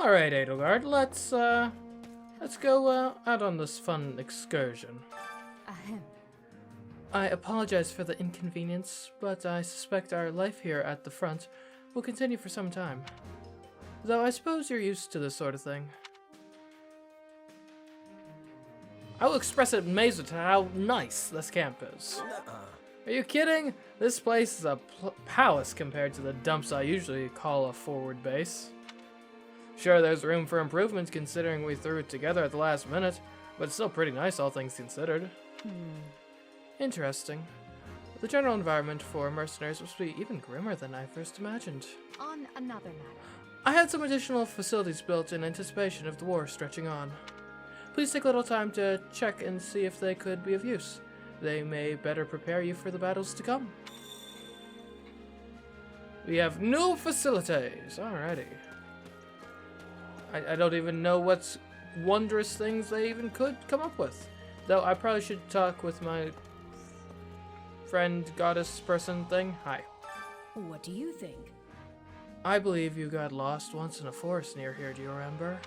Alright, Edelgard, let's go out on this fun excursion. Ahem. I apologize for the inconvenience, but I suspect our life here at the front will continue for some time. Though I suppose you're used to this sort of thing. I will express it in amazement to how nice this camp is. Are you kidding? This place is a palace compared to the dumps I usually call a forward base. Sure, there's room for improvement considering we threw it together at the last minute, but it's still pretty nice all things considered. Interesting. The general environment for mercenaries must be even grimmer than I first imagined. On another matter. I had some additional facilities built in anticipation of the war stretching on. Please take a little time to check and see if they could be of use. They may better prepare you for the battles to come. We have new facilities. Alrighty. I don't even know what wondrous things they even could come up with. Though I probably should talk with my friend, goddess person thing. Hi. What do you think? I believe you got lost once in a forest near here, do you remember?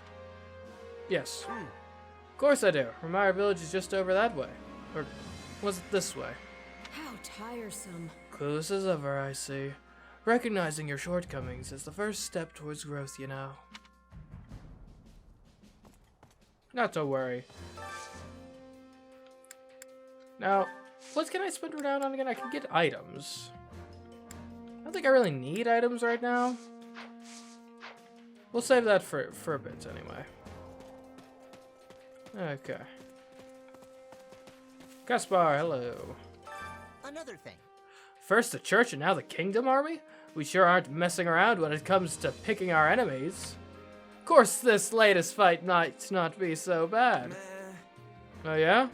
Yes. Of course I do. Ramire village is just over that way. Or was it this way? How tiresome. Clueless as ever, I see. Recognizing your shortcomings is the first step towards growth, you know. Not to worry. Now, what can I spend her down on again? I can get items. I don't think I really need items right now. We'll save that for a bit anyway. Okay. Caspar, hello. Another thing. First the church and now the kingdom army? We sure aren't messing around when it comes to picking our enemies. Of course this latest fight might not be so bad. Oh yeah?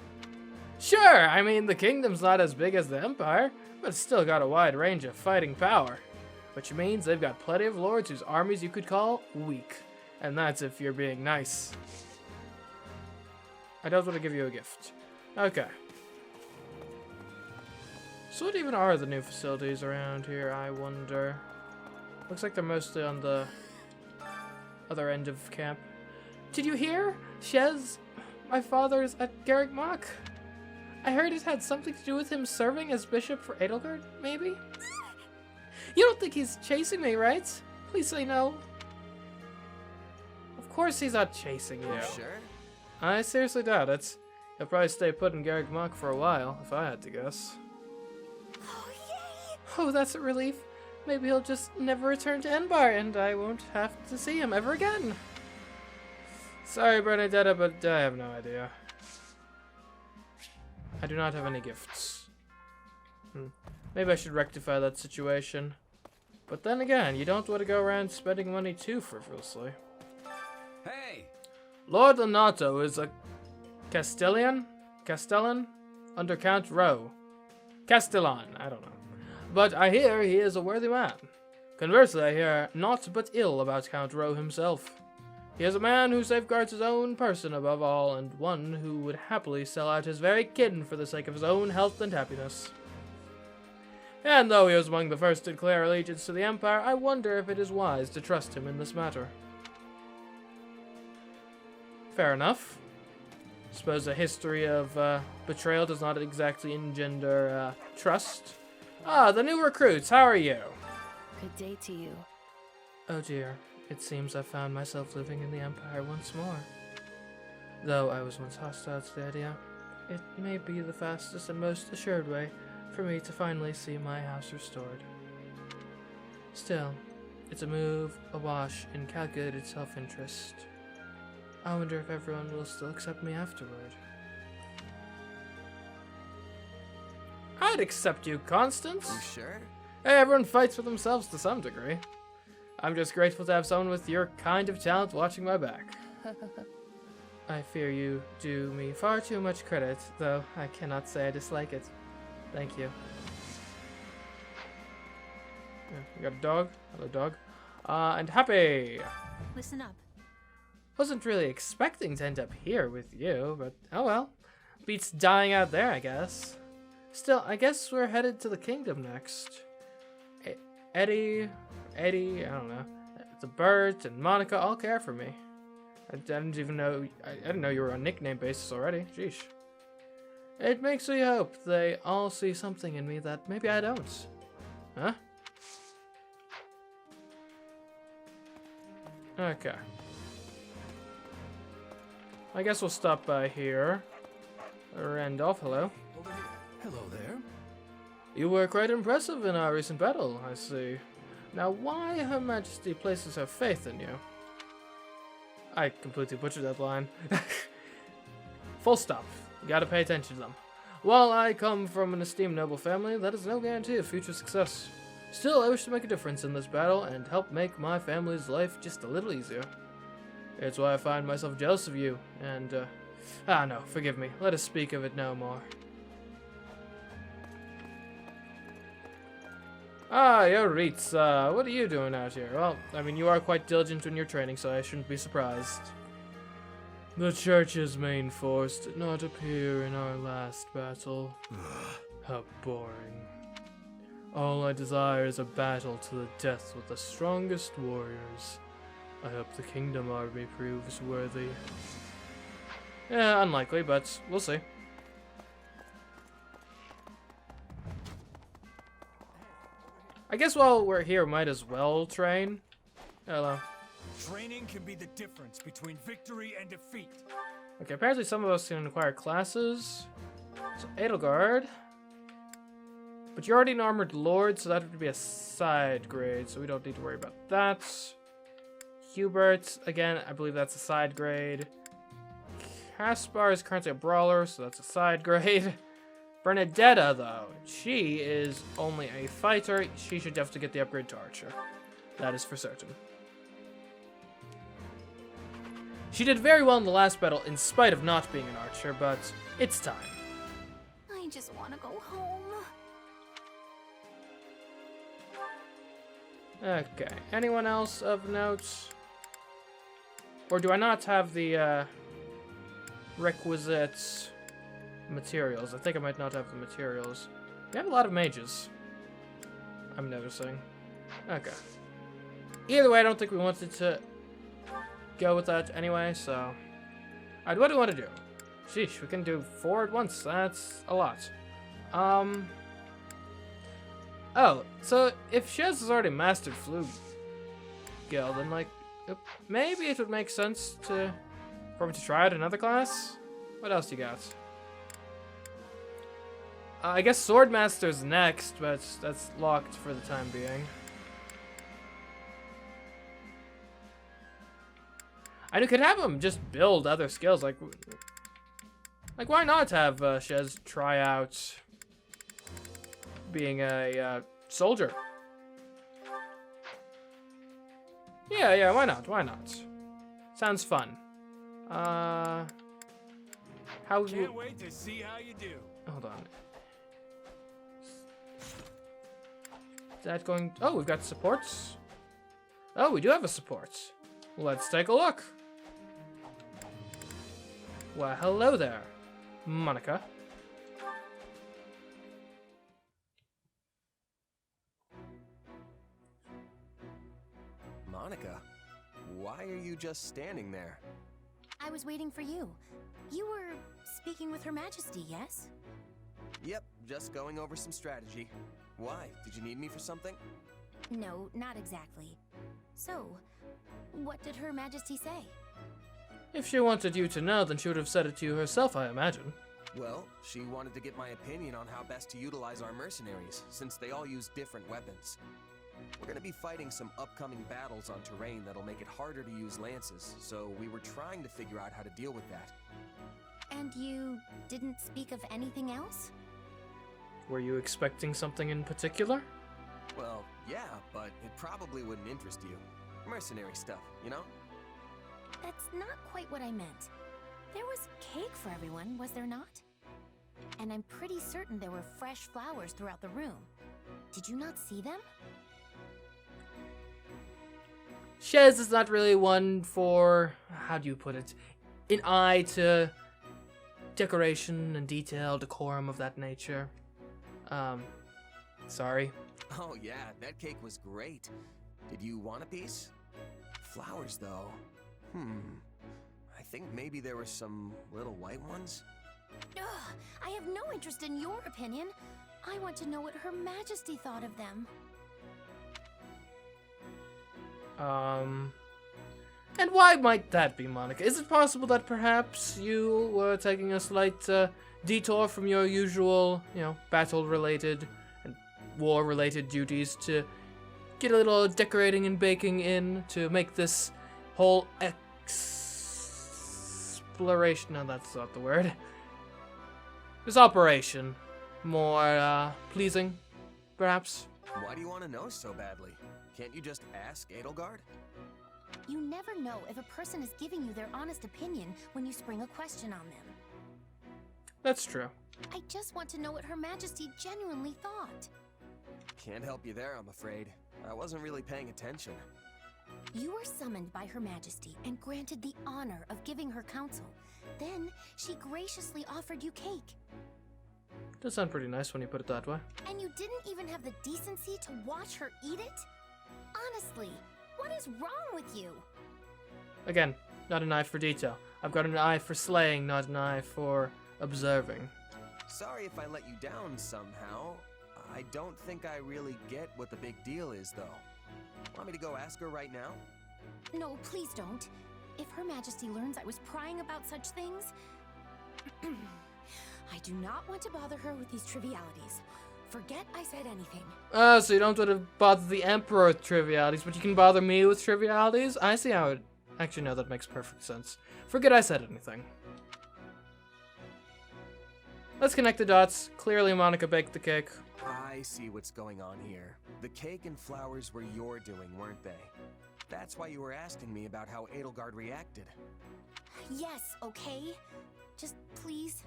Sure, I mean the kingdom's not as big as the empire, but it's still got a wide range of fighting power. Which means they've got plenty of lords whose armies you could call weak. And that's if you're being nice. I don't want to give you a gift. Okay. So what even are the new facilities around here, I wonder? Looks like they're mostly on the other end of camp. Did you hear? Shez, my father's at Garrick Mock. I heard it had something to do with him serving as bishop for Edelgard, maybe? You don't think he's chasing me, right? Please say no. Of course he's not chasing you. Sure. I seriously doubt it. He'll probably stay put in Garrick Mock for a while, if I had to guess. Oh, yay! Oh, that's a relief. Maybe he'll just never return to Enbar, and I won't have to see him ever again. Sorry, Bernadetta, but I have no idea. I do not have any gifts. Maybe I should rectify that situation. But then again, you don't want to go around spending money too frivolously. Hey! Lord Lenato is a Castellan under Count Rowe. Castellan, I don't know. But I hear he is a worthy man. Conversely, I hear naught but ill about Count Rowe himself. He is a man who safeguards his own person above all, and one who would happily sell out his very kin for the sake of his own health and happiness. And though he was among the first to declare allegiance to the Empire, I wonder if it is wise to trust him in this matter. Fair enough. Suppose a history of betrayal does not exactly engender trust. Ah, the new recruits, how are you? Good day to you. Oh dear, it seems I found myself living in the Empire once more. Though I was once hostile to the idea, it may be the fastest and most assured way for me to finally see my house restored. Still, it's a move awash in calculated self-interest. I wonder if everyone will still accept me afterward. I'd accept you, Constance. You sure? Hey, everyone fights for themselves to some degree. I'm just grateful to have someone with your kind of talent watching my back. I fear you do me far too much credit, though I cannot say I dislike it. Thank you. Yeah, you got a dog? Hello, dog. And Happy! Listen up. Wasn't really expecting to end up here with you, but oh well. Beats dying out there, I guess. Still, I guess we're headed to the kingdom next. Eddie, I don't know. The Bert and Monica all care for me. I didn't even know. I didn't know you were on nickname basis already. Sheesh. It makes me hope they all see something in me that maybe I don't. Huh? Okay. I guess we'll stop by here. Arendelle, hello. Over here. Hello there. You were quite impressive in our recent battle, I see. Now, why Her Majesty places her faith in you? I completely butchered that line. Full stop. You gotta pay attention to them. While I come from an esteemed noble family, that is no guarantee of future success. Still, I wish to make a difference in this battle and help make my family's life just a little easier. It's why I find myself jealous of you, and, no, forgive me. Let us speak of it no more. Ah, Yoritz, what are you doing out here? Well, I mean, you are quite diligent in your training, so I shouldn't be surprised. The church's main force did not appear in our last battle. How boring. All I desire is a battle to the death with the strongest warriors. I hope the Kingdom Army proves worthy. Yeah, unlikely, but we'll see. I guess while we're here, might as well train. Hello. Training can be the difference between victory and defeat. Okay, apparently some of us can acquire classes. So, Edelgard. But you're already an Armored Lord, so that would be a side grade, so we don't need to worry about that. Hubert, again, I believe that's a side grade. Caspar is currently a Brawler, so that's a side grade. Bernadetta, though, she is only a fighter. She should definitely get the upgrade to Archer. That is for certain. She did very well in the last battle in spite of not being an Archer, but it's time. I just want to go home. Okay, anyone else of note? Or do I not have the requisite materials? I think I might not have the materials. We have a lot of mages, I'm noticing. Okay. Either way, I don't think we wanted to go with that anyway, so... Alright, what do we want to do? Sheesh, we can do 4 at once. That's a lot. Oh, so if Shez has already mastered Flug Guild, then like, maybe it would make sense for me to try out another class? What else you got? I guess Swordmaster's next, but that's locked for the time being. And you could have him just build other skills, like why not have Shez try out being a soldier? Yeah, why not? Sounds fun. How Can't wait to see how you do. Hold on. Is that going... Oh, we've got supports. Oh, we do have a support. Let's take a look. Well, hello there, Monica. Monica, why are you just standing there? I was waiting for you. You were speaking with Her Majesty, yes? Yep, just going over some strategy. Why? Did you need me for something? No, not exactly. So, what did Her Majesty say? If she wanted you to know, then she would have said it to you herself, I imagine. Well, she wanted to get my opinion on how best to utilize our mercenaries, since they all use different weapons. We're gonna be fighting some upcoming battles on terrain that'll make it harder to use lances, so we were trying to figure out how to deal with that. And you didn't speak of anything else? Were you expecting something in particular? Well, yeah, but it probably wouldn't interest you. Mercenary stuff, you know? That's not quite what I meant. There was cake for everyone, was there not? And I'm pretty certain there were fresh flowers throughout the room. Did you not see them? Shez is not really one for, how do you put it, an eye to decoration and detail, decorum of that nature. Sorry. Oh yeah, that cake was great. Did you want a piece? flowers, though. I think maybe there were some little white ones. Ugh, I have no interest in your opinion. I want to know what Her Majesty thought of them. And why might that be, Monica? Is it possible that perhaps you were taking a slight detour from your usual, battle-related and war-related duties to get a little decorating and baking in to make this whole exploration, no, that's not the word, this operation more pleasing, perhaps? Why do you want to know so badly? Can't you just ask Edelgard? You never know if a person is giving you their honest opinion when you spring a question on them. That's true. I just want to know what Her Majesty genuinely thought. Can't help you there, I'm afraid. I wasn't really paying attention. You were summoned by Her Majesty and granted the honor of giving her counsel. Then, she graciously offered you cake. Does sound pretty nice when you put it that way. And you didn't even have the decency to watch her eat it? Honestly, what is wrong with you? Again, not an eye for detail. I've got an eye for slaying, not an eye for observing. Sorry if I let you down somehow. I don't think I really get what the big deal is, though. Want me to go ask her right now? No, please don't. If Her Majesty learns I was prying about such things, I do not want to bother her with these trivialities. Forget I said anything. So you don't want to bother the Emperor with trivialities, but you can bother me with trivialities? I see how it... Actually, no, that makes perfect sense. Forget I said anything. Let's connect the dots. Clearly, Monica baked the cake. I see what's going on here. The cake and flowers were your doing, weren't they? That's why you were asking me about how Edelgard reacted. Yes, okay? Just please,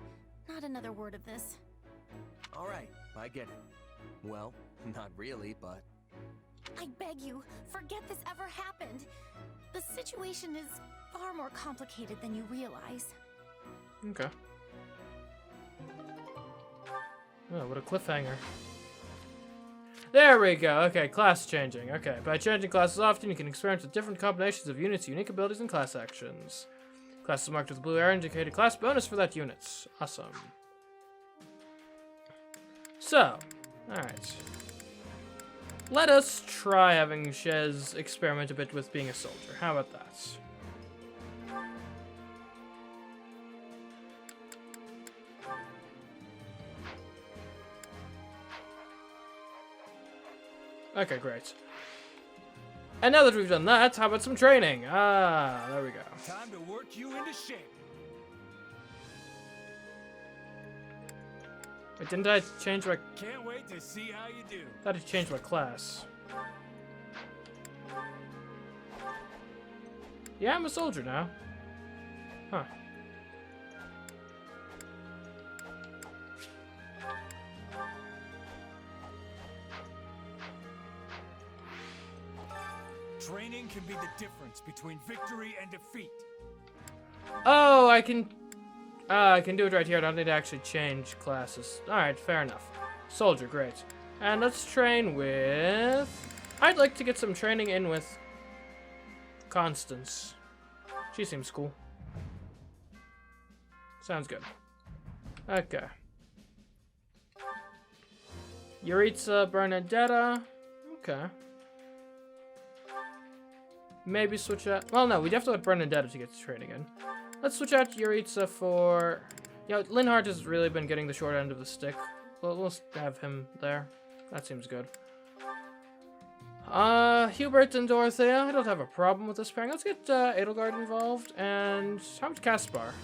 not another word of this. Alright, I get it. Well, not really, but... I beg you, forget this ever happened. The situation is far more complicated than you realize. Okay. Oh, what a cliffhanger. There we go. Okay, class changing. Okay, by changing classes often, you can experiment with different combinations of units, unique abilities, and class actions. Classes marked with blue arrow indicate a class bonus for that unit. Awesome. So, alright. Let us try having Shez experiment a bit with being a soldier. How about that? Okay, great. And now that we've done that, how about some training? Ah, there we go. Time to work you into shape. Wait, didn't I change my... Can't wait to see how you do. Thought I changed my class. Yeah, I'm a soldier now. Huh. Training can be the difference between victory and defeat. Oh, I can do it right here. I don't need to actually change classes. Alright, fair enough. Soldier, great. And let's train with... I'd like to get some training in with Constance. She seems cool. Sounds good. Okay. Yuritsa, Bernadetta. Okay. Maybe switch out... Well, no, we definitely want Bernadetta to get to training in. Let's switch out Yuritsa for... You know, Linhardt has really been getting the short end of the stick. We'll have him there. That seems good. Hubert and Dorothea. I don't have a problem with this pairing. Let's get Edelgard involved. And how about Caspar?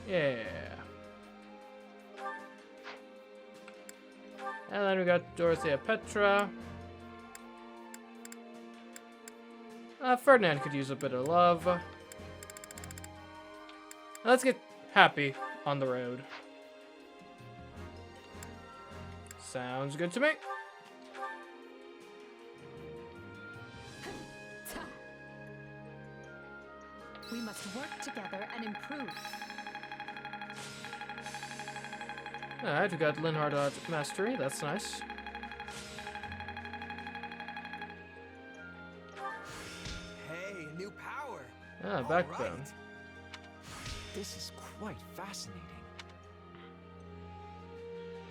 Yeah. And then we got Dorothea Petra. Ferdinand could use a bit of love. Let's get Happy on the road. Sounds good to me. We must work together and improve. Alright, we got Linhardt at Mastery. That's nice. Hey, a new Ah, backbone. Right. This is quite fascinating.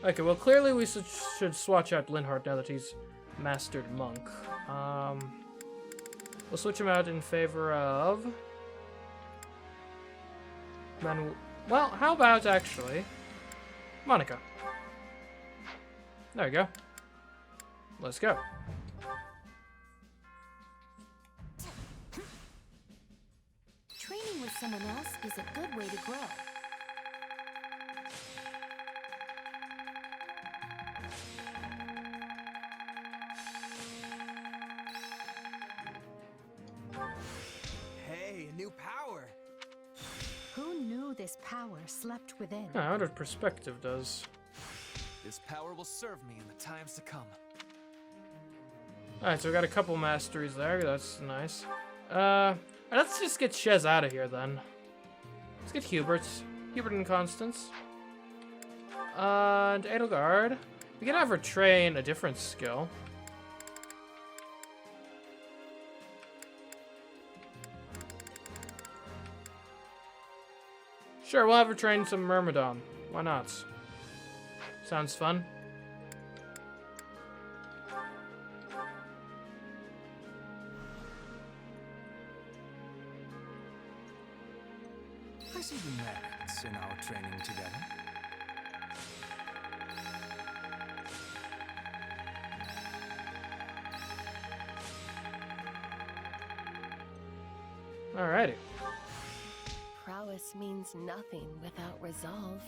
Okay, well, clearly we should swatch out Linhardt now that he's mastered monk. We'll switch him out in favor of well, how about actually Monica? There we go. Let's go. Training with someone else is a good way to grow. Hey, a new power! Who knew this power slept within? I wonder what perspective does. This power will serve me in the times to come. Alright, so we got a couple masteries there. That's nice. Let's just get Shez out of here then. Let's get Hubert. Hubert and Constance. And Edelgard. We can have her train a different skill. Sure, we'll have her train some Myrmidon. Why not? Sounds fun. I see the merits in our training together. Alrighty. Prowess means nothing without resolve.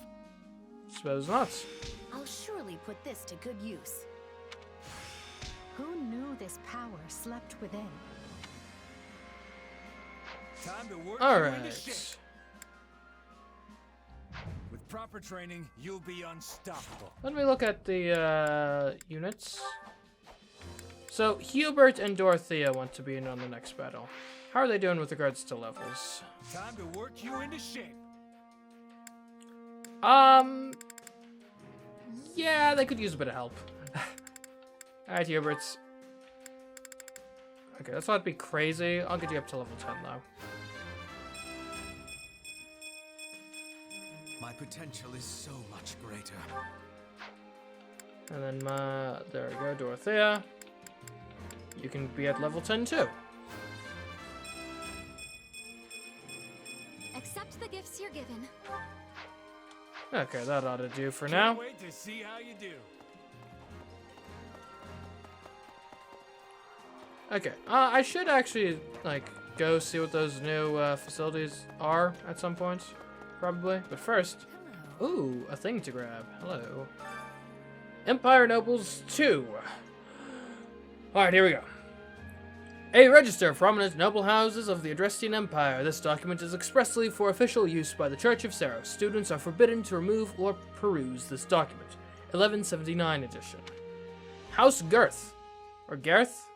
Suppose not. I'll surely put this to good use. Who knew this power slept within? Time to work All you into right. shape. With proper training, you'll be unstoppable. Let me look at the units. So Hubert and Dorothea want to be in on the next battle. How are they doing with regards to levels? Time to work you into shape. Yeah, they could use a bit of help. Alright, Huberts. Okay, let's not be crazy. I'll get you up to level 10, though. My potential is so much greater. And then, there we go, Dorothea. You can be at level 10, too. Accept the gifts you're given. Okay, that ought to do for Can't now. wait to see how you do. Okay, I should actually, like, go see what those new facilities are at some point. Probably. But first, Hello. ooh, a thing to grab. Hello. Empire Nobles 2. Alright, here we go. A register of prominent noble houses of the Adrestian Empire. This document is expressly for official use by the Church of Seros. Students are forbidden to remove or peruse this document. 1179 edition. House Girth. Or Garth?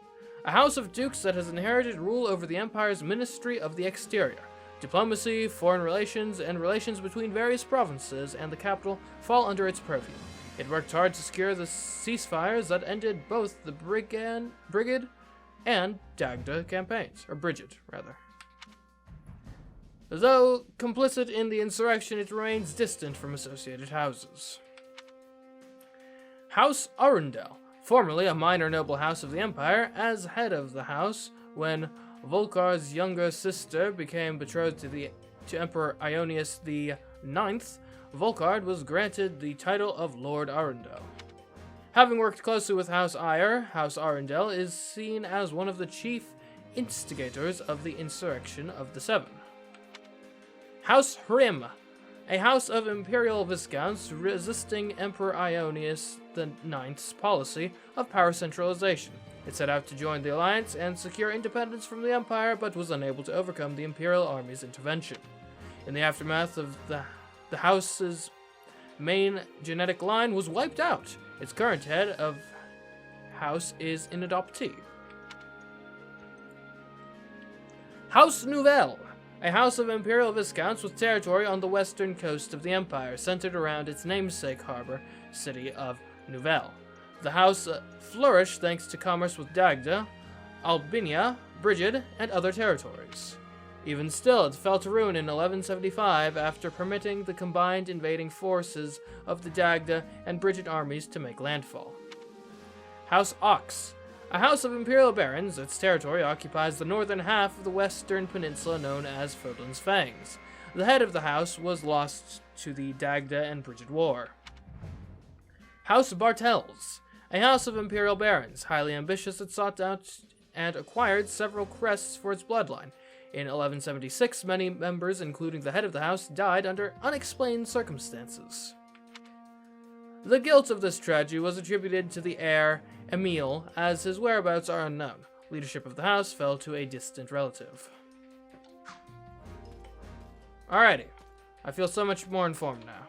A house of dukes that has inherited rule over the Empire's Ministry of the Exterior. Diplomacy, foreign relations, and relations between various provinces and the capital fall under its purview. It worked hard to secure the ceasefires that ended both the Brigid and Dagda campaigns, or Brigid, rather. Though complicit in the insurrection, it remains distant from associated houses. House Arendelle, formerly a minor noble house of the Empire, as head of the house when Volkar's younger sister became betrothed to Emperor Ionius IX, Volkard was granted the title of Lord Arendelle. Having worked closely with House Eyre, House Arendelle is seen as one of the chief instigators of the insurrection of the Seven. House Hrim, a house of imperial viscounts resisting Emperor Ionius IX's policy of power centralization. It set out to join the alliance and secure independence from the Empire, but was unable to overcome the Imperial Army's intervention. In the aftermath of the house's main genetic line was wiped out. Its current head of house is an adoptee. House Nouvelle, a house of imperial viscounts with territory on the western coast of the empire, centered around its namesake harbor city of Nouvelle. The house flourished thanks to commerce with Dagda, Albania, Brigid, and other territories. Even still, it fell to ruin in 1175 after permitting the combined invading forces of the Dagda and Brigid armies to make landfall. House Ox. A house of imperial barons, its territory occupies the northern half of the western peninsula known as Fodlan's Fangs. The head of the house was lost to the Dagda and Brigid War. House Bartels. A house of imperial barons, highly ambitious, it sought out and acquired several crests for its bloodline. In 1176, many members, including the head of the house, died under unexplained circumstances. The guilt of this tragedy was attributed to the heir, Emil, as his whereabouts are unknown. Leadership of the house fell to a distant relative. Alrighty. I feel so much more informed now.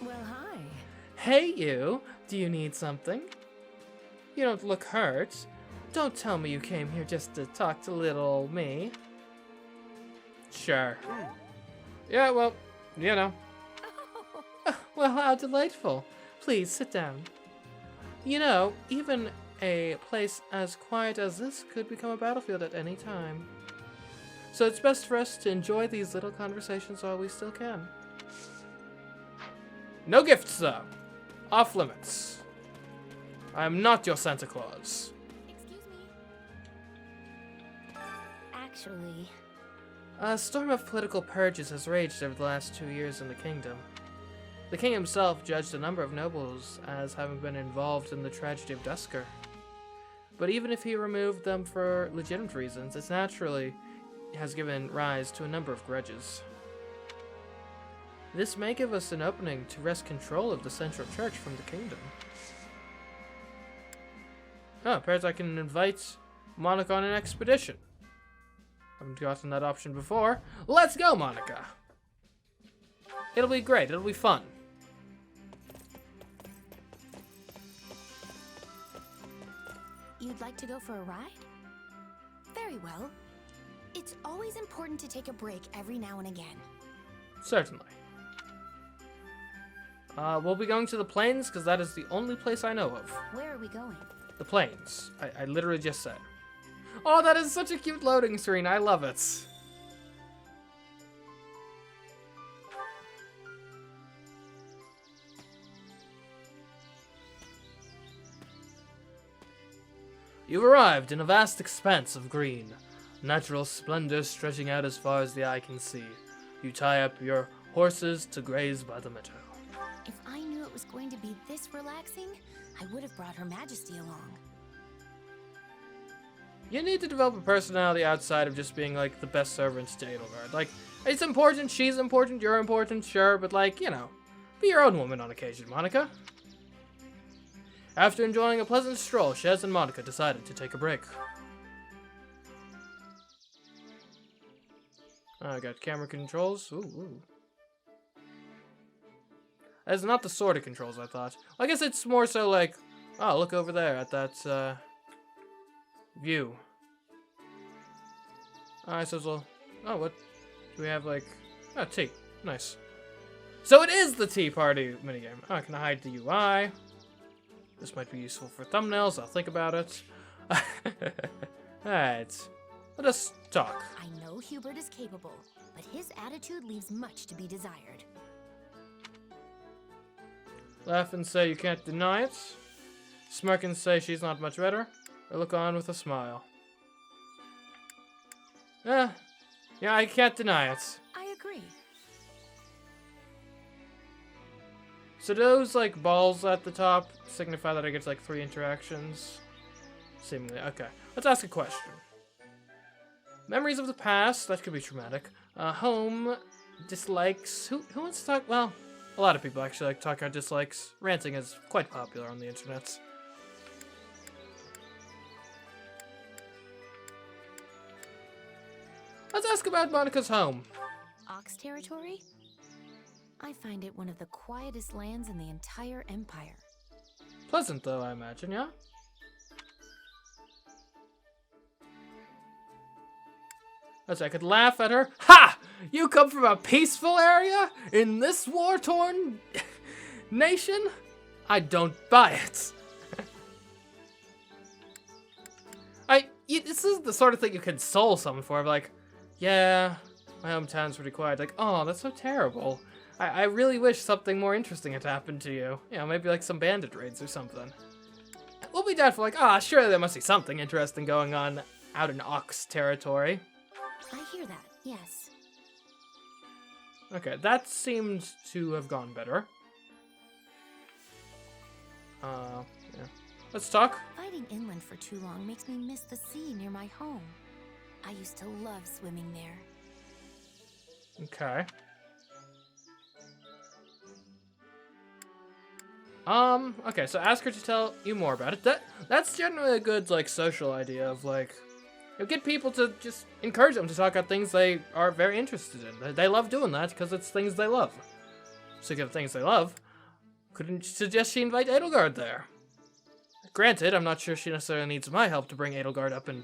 Well, hi. Hey you, do you need something? You don't look hurt. Don't tell me you came here just to talk to little old me. Sure. Yeah, well, you know. Well, how delightful. Please, sit down. You know, even a place as quiet as this could become a battlefield at any time. So it's best for us to enjoy these little conversations while we still can. No gifts, though. Off limits. I am not your Santa Claus. Excuse me. Actually, A storm of political purges has raged over the last 2 years in the kingdom. The king himself judged a number of nobles as having been involved in the tragedy of Dusker. But even if he removed them for legitimate reasons, it naturally has given rise to a number of grudges. This may give us an opening to wrest control of the central church from the kingdom. Oh, perhaps I can invite Monica on an expedition. Haven't gotten that option before. Let's go, Monica! It'll be great, it'll be fun. you'd like to go for a ride? Very well. It's always important to take a break every now and again. Certainly. We'll be going to the plains, because that is the only place I know of. Where are we going? The plains. I literally just said. Oh, that is such a cute loading screen. I love it. You've arrived in a vast expanse of green, natural splendor stretching out as far as the eye can see. You tie up your horses to graze by the meadow. If I knew it was going to be this relaxing, I would have brought Her Majesty along. You need to develop a personality outside of just being, like, the best servant to Edelgard. Like, it's important, she's important, you're important, sure, but, like, you know, be your own woman on occasion, Monica. After enjoying a pleasant stroll, Shez and Monica decided to take a break. Oh, I got camera controls. Ooh. That's not the sort of controls I thought. I guess it's more so like, oh, look over there at that, view. Alright, so we'll... Oh, what? Do we have, like... Oh, tea. Nice. So it is the tea party minigame. Oh, can I hide the UI? This might be useful for thumbnails. I'll think about it. Alright. Let us talk. I know Hubert is capable, but his attitude leaves much to be desired. Laugh and say you can't deny it. Smirk and say she's not much better. Or look on with a smile. Yeah, I can't deny it. I agree. So those, like, balls at the top signify that I get, like, 3 interactions? Seemingly. Okay. Let's ask a question. Memories of the past. That could be traumatic. Home. Dislikes. Who wants to talk? Well, a lot of people actually like to talk about dislikes. Ranting is quite popular on the internet. Let's ask about Monica's home. Ox territory? I find it one of the quietest lands in the entire empire. Pleasant, though, I imagine, yeah? As I could laugh at her. Ha! You come from a peaceful area? In this war-torn nation? I don't buy it. this is the sort of thing you console someone for. Like, yeah, my hometown's pretty quiet. Like, oh, that's so terrible. I really wish something more interesting had happened to you. You know, maybe like some bandit raids or something. We'll be doubtful, like, surely there must be something interesting going on out in Ox territory. I hear that, yes. Okay, that seemed to have gone better. Yeah. Let's talk. Fighting inland for too long makes me miss the sea near my home. I used to love swimming there. Okay. Okay, so ask her to tell you more about it. That's generally a good, like, social idea of, like, get people to just encourage them to talk about things they are very interested in. They love doing that because it's things they love. Speaking of things they love, couldn't suggest she invite Edelgard there. Granted, I'm not sure she necessarily needs my help to bring Edelgard up in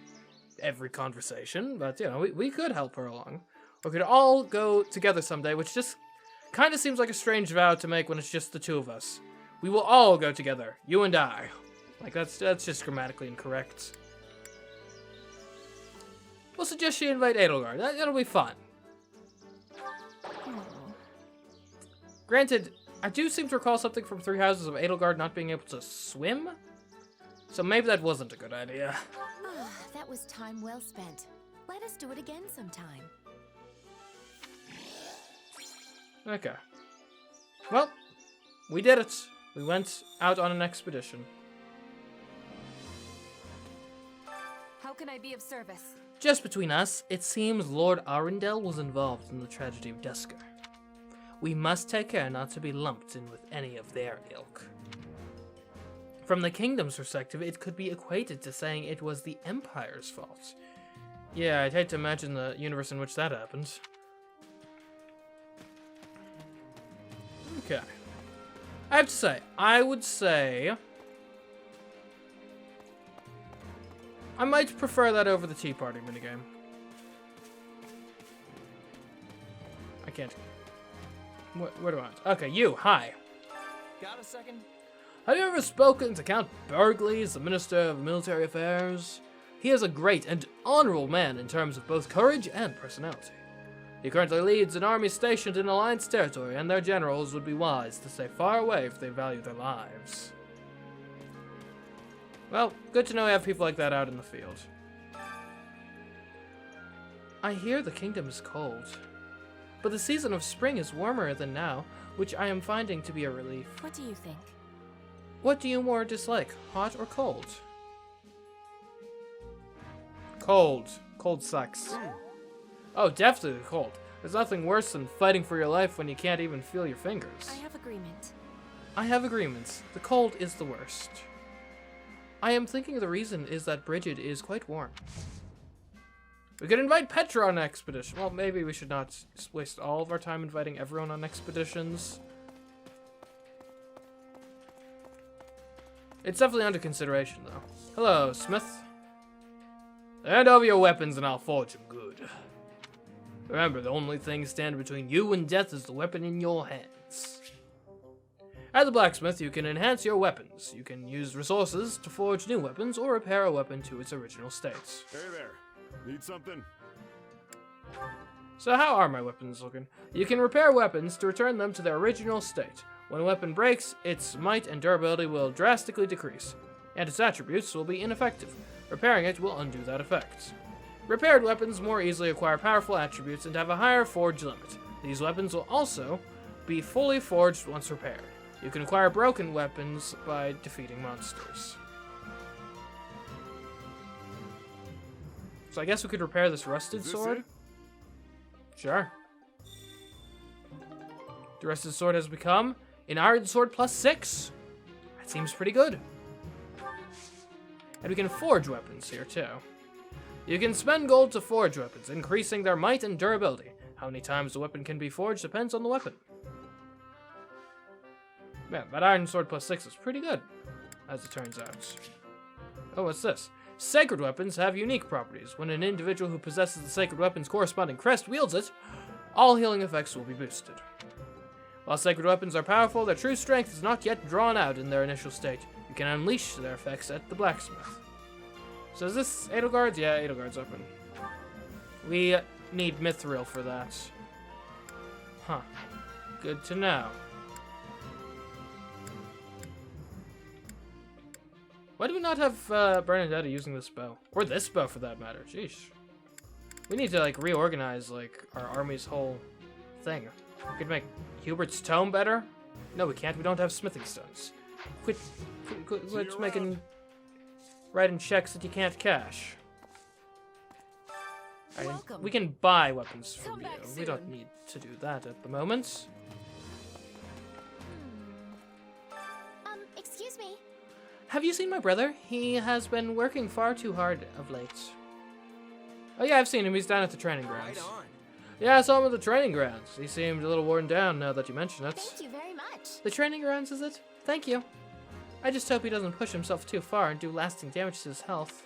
every conversation, but, you know, we could help her along. Or we could all go together someday, which just kind of seems like a strange vow to make when it's just the two of us. We will all go together, you and I. Like, that's just grammatically incorrect. We'll suggest she invite Edelgard. That'll be fun. Granted, I do seem to recall something from Three Houses of Edelgard not being able to swim. So maybe that wasn't a good idea. That was time well spent. Let us do it again sometime. Okay. Well, we did it. We went out on an expedition. How can I be of service? Just between us, it seems Lord Arendelle was involved in the tragedy of Dusker. We must take care not to be lumped in with any of their ilk. From the kingdom's perspective, it could be equated to saying it was the Empire's fault. Yeah, I'd hate to imagine the universe in which that happened. Okay. I have to say, I would say I might prefer that over the Tea Party minigame. I can't. Where do I want? Okay, you, hi. Got a second? Have you ever spoken to Count Bergles, the Minister of Military Affairs? He is a great and honorable man in terms of both courage and personality. He currently leads an army stationed in Alliance territory, and their generals would be wise to stay far away if they value their lives. Well, good to know we have people like that out in the field. I hear the kingdom is cold, but the season of spring is warmer than now, which I am finding to be a relief. What do you think? What do you more dislike, hot or cold? Cold. Cold sucks. Oh, definitely the cold. There's nothing worse than fighting for your life when you can't even feel your fingers. I have agreement. I have agreements. The cold is the worst. I am thinking the reason is that Bridget is quite warm. We could invite Petra on an expedition. Well, maybe we should not waste all of our time inviting everyone on expeditions. It's definitely under consideration, though. Hello, Smith. Hand over your weapons and I'll forge them good. Remember, the only thing standing between you and death is the weapon in your hands. At the blacksmith, you can enhance your weapons. You can use resources to forge new weapons or repair a weapon to its original state. Hey there. Need something? So how are my weapons looking? You can repair weapons to return them to their original state. When a weapon breaks, its might and durability will drastically decrease, and its attributes will be ineffective. Repairing it will undo that effect. Repaired weapons more easily acquire powerful attributes and have a higher forge limit. These weapons will also be fully forged once repaired. You can acquire broken weapons by defeating monsters. So I guess we could repair this rusted sword? it? Sure. The rusted sword has become an iron sword +6. That seems pretty good. And we can forge weapons here too. You can spend gold to forge weapons, increasing their might and durability. How many times the weapon can be forged depends on the weapon. Man, that iron sword +6 is pretty good, as it turns out. Oh, what's this? Sacred weapons have unique properties. When an individual who possesses the sacred weapon's corresponding crest wields it, all healing effects will be boosted. While sacred weapons are powerful, their true strength is not yet drawn out in their initial state. You can unleash their effects at the blacksmith. So is this Edelgard's? Yeah, Edelgard's open. We need Mithril for that. Huh. Good to know. Why do we not have Bernadetta using this bow? Or this bow, for that matter. Sheesh. We need to, like, reorganize, like, our army's whole thing. We could make Hubert's tome better. No, we can't. We don't have smithing stones. Quit making... writing checks that you can't cash. Welcome. We can buy weapons from Come you. back We don't soon. need to do that at the moment. Excuse me. Have you seen my brother? He has been working far too hard of late. Oh yeah, I've seen him. He's down at the training grounds. Right on. Yeah, I saw him at the training grounds. He seemed a little worn down now that you mention it. Thank you very much. The training grounds, is it? Thank you. I just hope he doesn't push himself too far and do lasting damage to his health.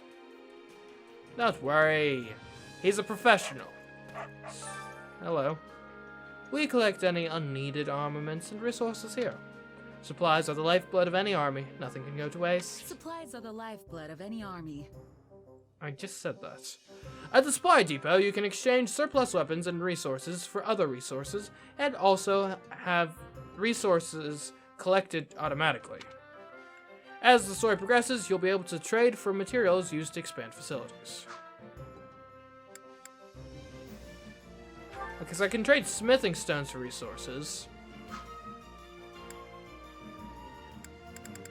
Don't worry. He's a professional. Hello. We collect any unneeded armaments and resources here. Supplies are the lifeblood of any army. Nothing can go to waste. Supplies are the lifeblood of any army. I just said that. At the supply depot, you can exchange surplus weapons and resources for other resources, and also have resources collected automatically. As the story progresses, you'll be able to trade for materials used to expand facilities. Because I can trade smithing stones for resources.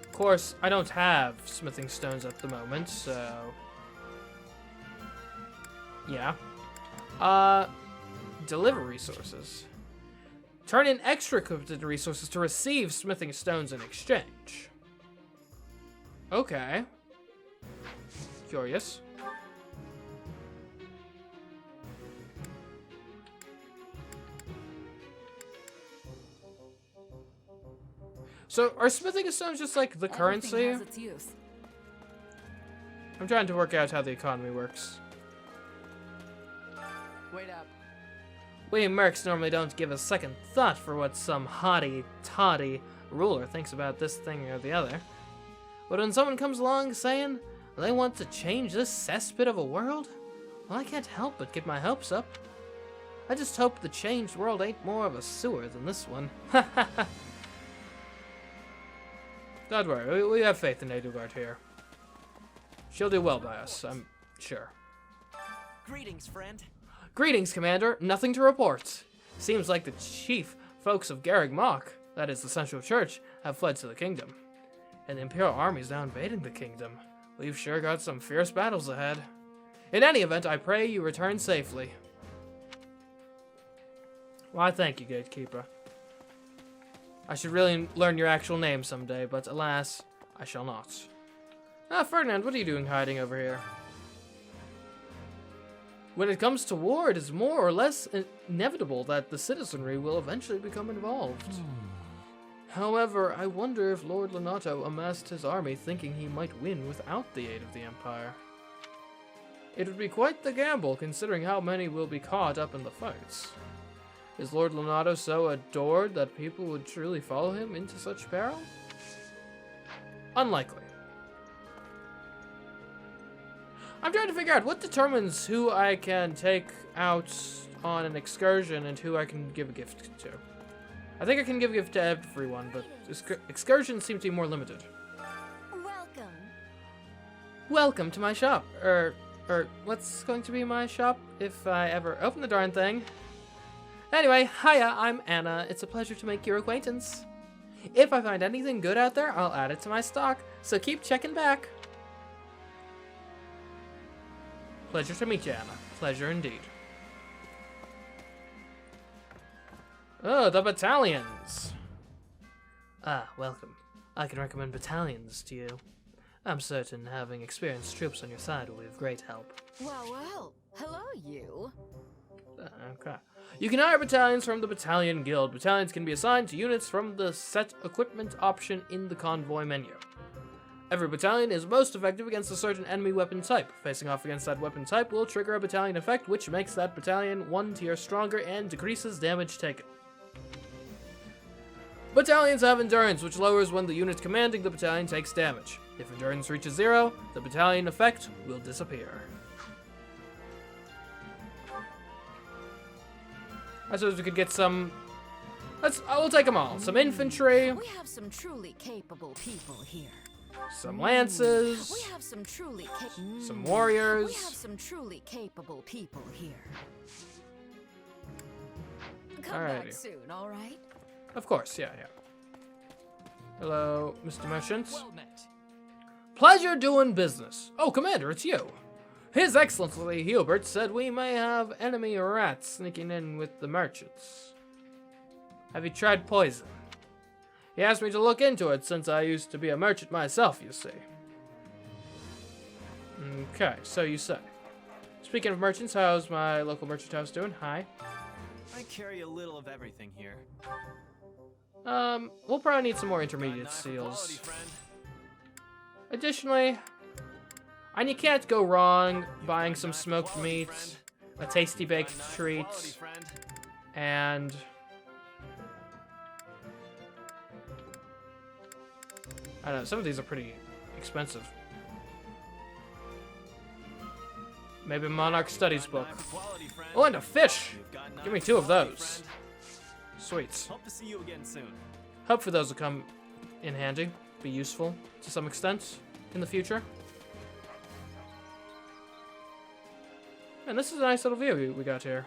Of course, I don't have smithing stones at the moment, so... yeah. Deliver resources. Turn in extra equipped resources to receive smithing stones in exchange. Okay. Curious. So, are smithing stones just like the currency? Everything has its use. I'm trying to work out how the economy works. Wait up. We mercs normally don't give a second thought for what some haughty-toddy ruler thinks about this thing or the other. But when someone comes along saying they want to change this cesspit of a world, well, I can't help but get my hopes up. I just hope the changed world ain't more of a sewer than this one. Don't worry, we have faith in Edelgard here. She'll do well by us, I'm sure. Greetings, friend. Greetings, Commander. Nothing to report. Seems like the chief folks of Garreg Mach, that is the Central Church, have fled to the kingdom. And the Imperial army's now invading the kingdom. We've sure got some fierce battles ahead. In any event, I pray you return safely. Why, thank you, Gatekeeper. I should really learn your actual name someday, but alas, I shall not. Ah, Ferdinand, what are you doing hiding over here? When it comes to war, it is more or less inevitable that the citizenry will eventually become involved. However, I wonder if Lord Lonato amassed his army thinking he might win without the aid of the Empire. It would be quite the gamble, considering how many will be caught up in the fights. Is Lord Lonato so adored that people would truly follow him into such peril? Unlikely. I'm trying to figure out what determines who I can take out on an excursion and who I can give a gift to. I think I can give a gift to everyone, but excursions seem to be more limited. Welcome. Welcome to my shop. What's going to be my shop if I ever open the darn thing? Anyway, hiya, I'm Anna. It's a pleasure to make your acquaintance. If I find anything good out there, I'll add it to my stock, so keep checking back. Pleasure to meet you, Anna. Pleasure indeed. Oh, the battalions! Ah, welcome. I can recommend battalions to you. I'm certain having experienced troops on your side will be of great help. Well, hello, you. Okay. You can hire battalions from the Battalion Guild. Battalions can be assigned to units from the set equipment option in the convoy menu. Every battalion is most effective against a certain enemy weapon type. Facing off against that weapon type will trigger a battalion effect, which makes that battalion 1 tier stronger and decreases damage taken. Battalions have endurance, which lowers when the unit commanding the battalion takes damage. If endurance reaches 0, the battalion effect will disappear. I suppose we could get some... We'll take them all. Some infantry. We have some truly capable people here. Some lances. We have some truly Some warriors. We have some truly capable people here. Come Alrighty. back soon, all right? Of course, yeah. Hello, Mr. Merchant. Well met. Pleasure doing business. Oh, Commander, it's you. His Excellency Hubert said we may have enemy rats sneaking in with the merchants. Have you tried poison? He asked me to look into it since I used to be a merchant myself, you see. Okay, so you say. Speaking of merchants, how's my local merchant house doing? Hi. I carry a little of everything here. We'll probably need some more intermediate Got an eye for quality, seals. friend. Additionally, and you can't go wrong buying some smoked meat, a tasty baked treat, Quality, friend. and I don't know, some of these are pretty expensive. Maybe Monarch Studies book. Got an eye for quality, friend. Oh, and a fish! You've got an Give eye me for 2 of quality, those. friend. Sweet. Hope to see you again soon. Hope for those will come in handy, be useful to some extent in the future. And this is a nice little view we got here.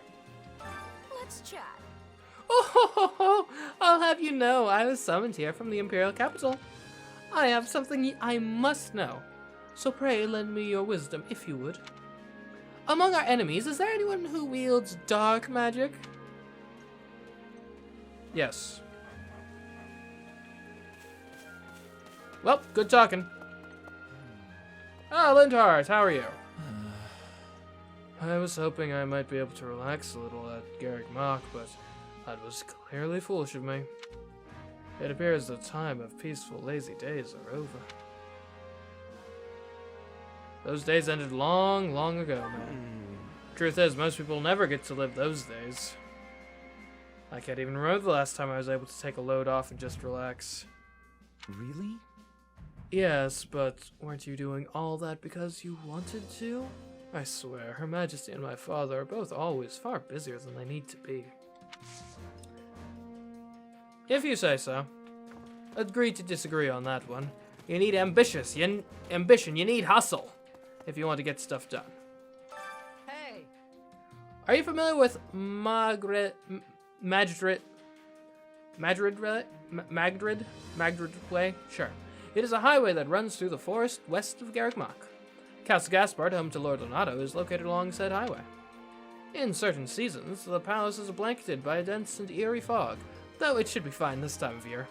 Let's chat. Oh, I'll have you know, I was summoned here from the Imperial capital. I have something I must know, so pray lend me your wisdom, if you would. Among our enemies, is there anyone who wields dark magic? Yes. Well, good talking. Ah, Lindhart, how are you? I was hoping I might be able to relax a little at Garrick Mach, but that was clearly foolish of me. It appears the time of peaceful, lazy days are over. Those days ended long, long ago, man. Truth is, most people never get to live those days. I can't even remember the last time I was able to take a load off and just relax. Really? Yes, but weren't you doing all that because you wanted to? I swear, Her Majesty and my father are both always far busier than they need to be. If you say so. Agree to disagree on that one. You need ambition, you need hustle, if you want to get stuff done. Hey. Are you familiar with Magrid Way? Sure. It is a highway that runs through the forest west of Garrick Mach. Castle Gaspard, home to Lord Leonardo, is located along said highway. In certain seasons, the palace is blanketed by a dense and eerie fog, though it should be fine this time of year.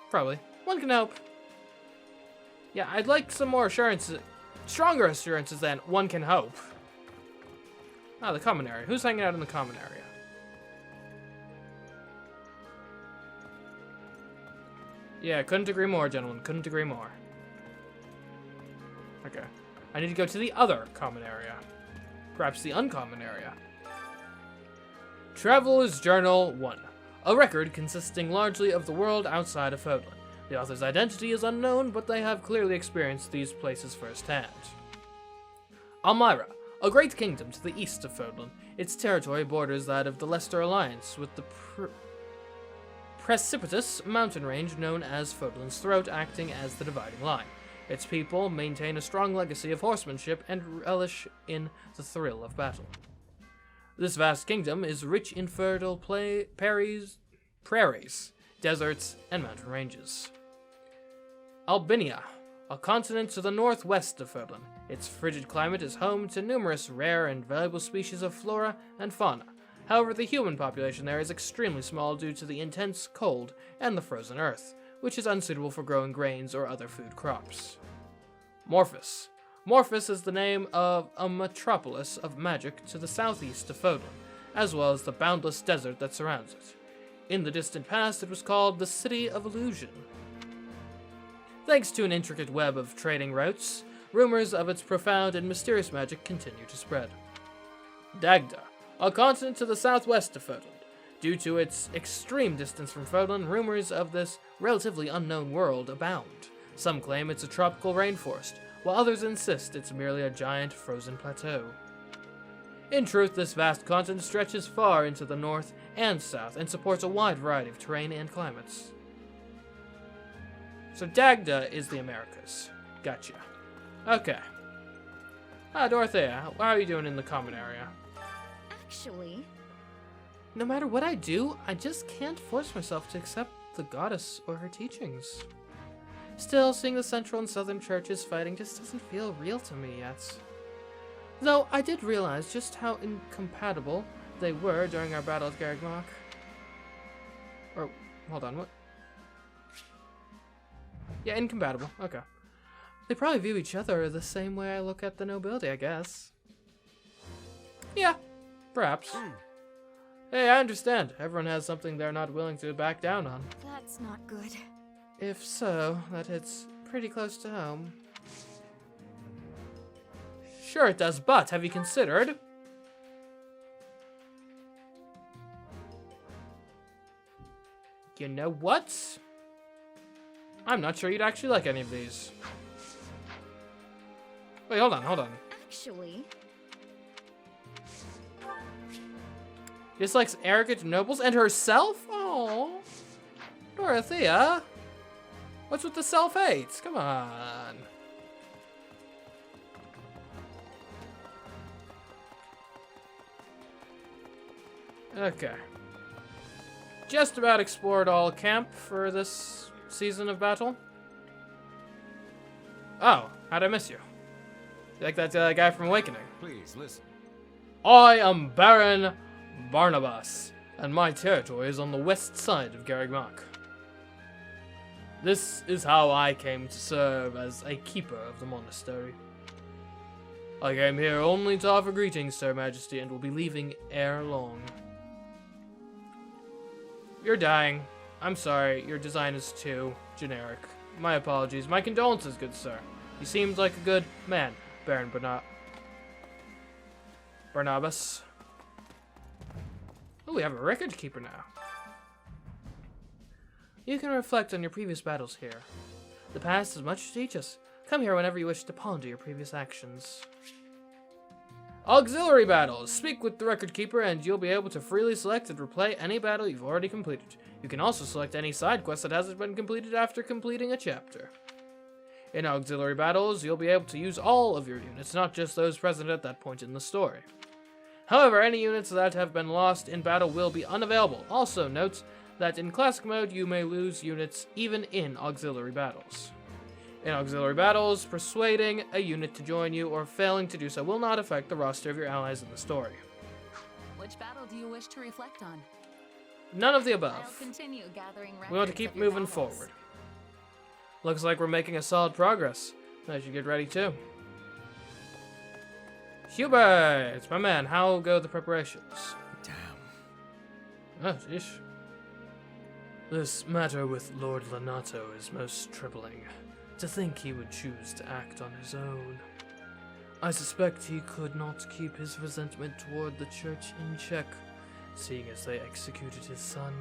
Probably. One can hope. Yeah, I'd like some more assurances, stronger assurances than one can hope. Ah, the common area. Who's hanging out in the common area? Yeah, couldn't agree more, gentlemen. Couldn't agree more. Okay. I need to go to the other common area. Perhaps the uncommon area. Traveler's Journal 1. A record consisting largely of the world outside of Fodlan. The author's identity is unknown, but they have clearly experienced these places firsthand. Almira, a great kingdom to the east of Fodlan. Its territory borders that of the Leicester Alliance, with the precipitous mountain range known as Fodlan's Throat acting as the dividing line. Its people maintain a strong legacy of horsemanship and relish in the thrill of battle. This vast kingdom is rich in fertile prairies, deserts, and mountain ranges. Albania, a continent to the northwest of Fodlan. Its frigid climate is home to numerous rare and valuable species of flora and fauna. However, the human population there is extremely small due to the intense cold and the frozen earth, which is unsuitable for growing grains or other food crops. Morphus. Morphus is the name of a metropolis of magic to the southeast of Fodlan, as well as the boundless desert that surrounds it. In the distant past, it was called the City of Illusion. Thanks to an intricate web of trading routes, rumors of its profound and mysterious magic continue to spread. Dagda, a continent to the southwest of Fodlan. Due to its extreme distance from Fodlan, rumors of this relatively unknown world abound. Some claim it's a tropical rainforest, while others insist it's merely a giant frozen plateau. In truth, this vast continent stretches far into the north and south and supports a wide variety of terrain and climates. So Dagda is the Americas. Gotcha. Okay. Dorothea, how are you doing in the common area? Actually, No matter what I do, I just can't force myself to accept the goddess or her teachings. Still, seeing the central and southern churches fighting just doesn't feel real to me yet. Though I did realize just how incompatible they were during our battle at Garreg Or, hold on, what? Yeah, incompatible, okay. They probably view each other the same way I look at the nobility, I guess. Yeah, perhaps. Hey, I understand. Everyone has something they're not willing to back down on. That's not good. If so, that hits pretty close to home. Sure it does, but have you considered? You know what? I'm not sure you'd actually like any of these. Wait, hold on. actually, Dislikes arrogant nobles and herself? Oh, Dorothea. What's with the self-hate? Come on. Okay. Just about explored all camp for this season of battle. Oh, how'd I miss you? You like that guy from Awakening? Please listen. I am Baron Barnabas, and my territory is on the west side of Garreg. This is how I came to serve as a keeper of the monastery. I came here only to offer greetings to Her Majesty and will be leaving ere long. You're dying. I'm sorry, your design is too generic. My apologies. My condolences, good sir. You seemed like a good man, Baron Barnabas. Oh, we have a record keeper now. You can reflect on your previous battles here. The past has much to teach us. Come here whenever you wish to ponder your previous actions. Auxiliary battles. Speak with the record keeper and you'll be able to freely select and replay any battle you've already completed. You can also select any side quest that hasn't been completed after completing a chapter. In auxiliary battles, you'll be able to use all of your units, not just those present at that point in the story. However, any units that have been lost in battle will be unavailable. Also note that in classic mode, you may lose units even in auxiliary battles. In auxiliary battles, persuading a unit to join you or failing to do so will not affect the roster of your allies in the story. which battle do you wish to reflect on? None of the I'll above. continue gathering records We want to keep of your moving battles. forward. Looks like we're making a solid progress. I should get ready too. Hubert, my man, how go the preparations? Damn. Oh, sheesh. This matter with Lord Lanato is most troubling. To think he would choose to act on his own. I suspect he could not keep his resentment toward the church in check, seeing as they executed his son.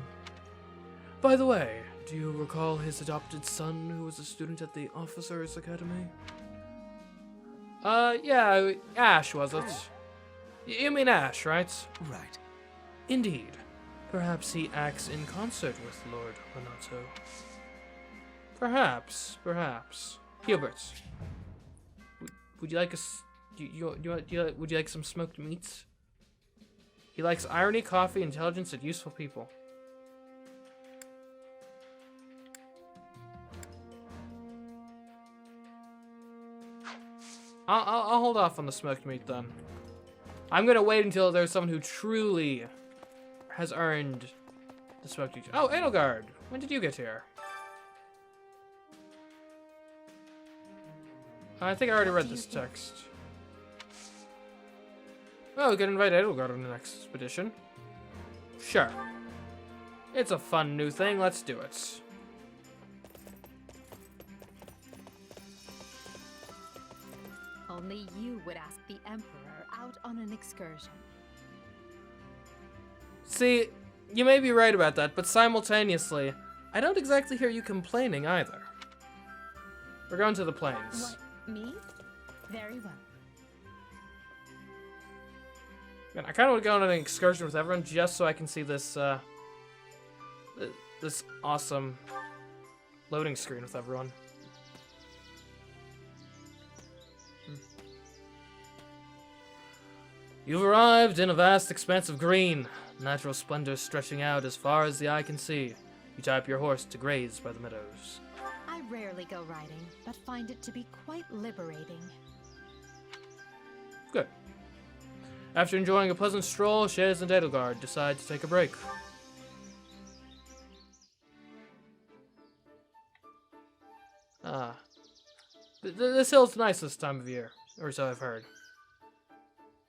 By the way, do you recall his adopted son who was a student at the Officers' Academy? Yeah, Ash, was it? You mean Ash, right? Right. Indeed. Perhaps he acts in concert with Lord Renato. Perhaps. Hubert, would you like would you like some smoked meats? He likes irony, coffee, intelligence, and useful people. I'll hold off on the smoked meat then. I'm gonna wait until there's someone who truly has earned the smoked meat. Oh, Edelgard, when did you get here? I think I already read this text. Oh, we can invite Edelgard on the next expedition. Sure. It's a fun new thing, let's do it. Only you would ask the Emperor out on an excursion. See, you may be right about that, but simultaneously, I don't exactly hear you complaining either. We're going to the plains. What, me? Very well. Man, I kind of want to go on an excursion with everyone just so I can see this, this awesome loading screen with everyone. You've arrived in a vast expanse of green, natural splendor stretching out as far as the eye can see. You tie up your horse to graze by the meadows. I rarely go riding, but find it to be quite liberating. Good. After enjoying a pleasant stroll, Shez and Edelgard decide to take a break. This hill's nice this time of year, or so I've heard.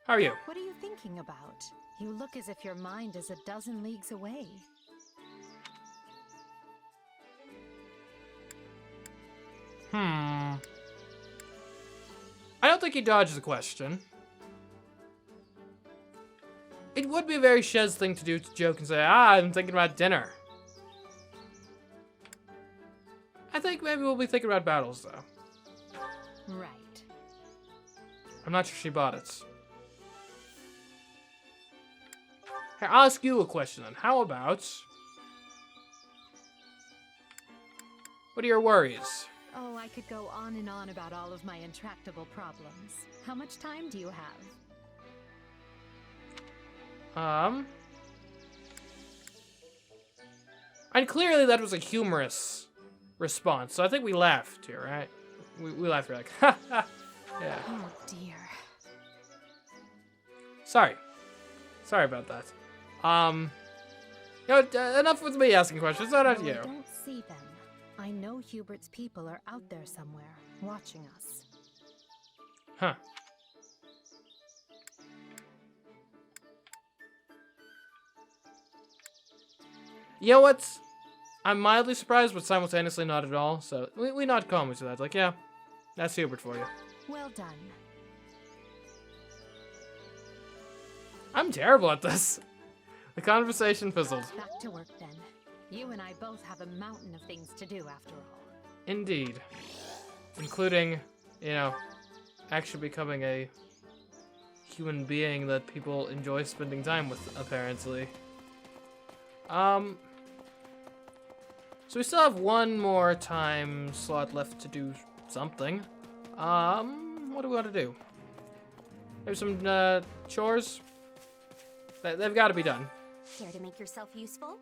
How are you? What are you thinking about? You look as if your mind is a dozen leagues away. I don't think he dodged the question. It would be a very Shez thing to do to joke and say, I'm thinking about dinner. I think maybe we'll be thinking about battles, though. Right. I'm not sure she bought it. Here, I'll ask you a question then. How about... what are your worries? Oh, I could go on and on about all of my intractable problems. How much time do you have? And clearly that was a humorous response, so I think we laughed here, right? We laughed, we're like, ha ha, yeah. Oh dear. Sorry about that. You know, enough with me asking questions, not at No, you. I don't see them. I know Hubert's people are out there somewhere, watching us. Huh. You know what? I'm mildly surprised, but simultaneously not at all. So we nod calmly to that. Like, yeah, that's Hubert for you. Well done. I'm terrible at this. The conversation fizzled. Back to work then. You and I both have a mountain of things to do after all. Indeed. Including, you know, actually becoming a human being that people enjoy spending time with, apparently. So we still have one more time slot left to do something. What do we want to do? Maybe some, chores? They've got to be done. Care to make yourself useful?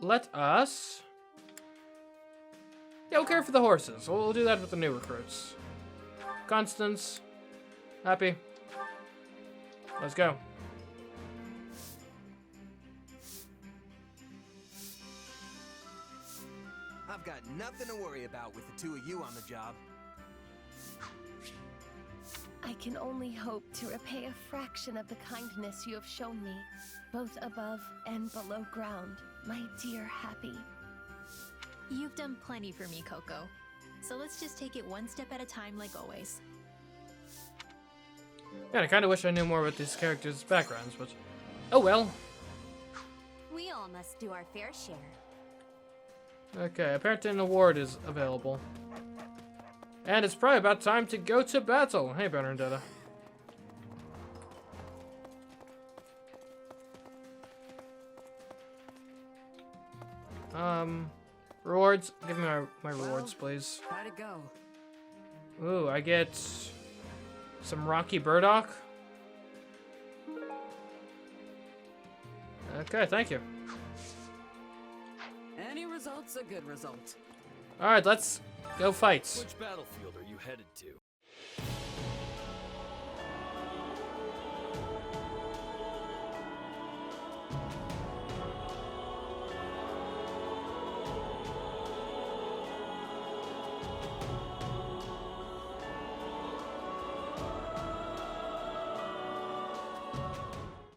Let us... yeah, we'll care for the horses. We'll do that with the new recruits. Constance. Happy. Let's go. I've got nothing to worry about with the two of you on the job. I can only hope to repay a fraction of the kindness you have shown me, both above and below ground, my dear Happy. You've done plenty for me, Coco. So let's just take it one step at a time like always. Man, I kind of wish I knew more about these characters' backgrounds, but... oh well. We all must do our fair share. Okay, apparently an award is available. And it's probably about time to go to battle. Hey, Arendelle. Rewards. Give me my rewards, please. How'd it go? Ooh, I get some Rocky Burdock. Okay, thank you. Any result's a good result. All right, let's go fight. Which battlefield are you headed to?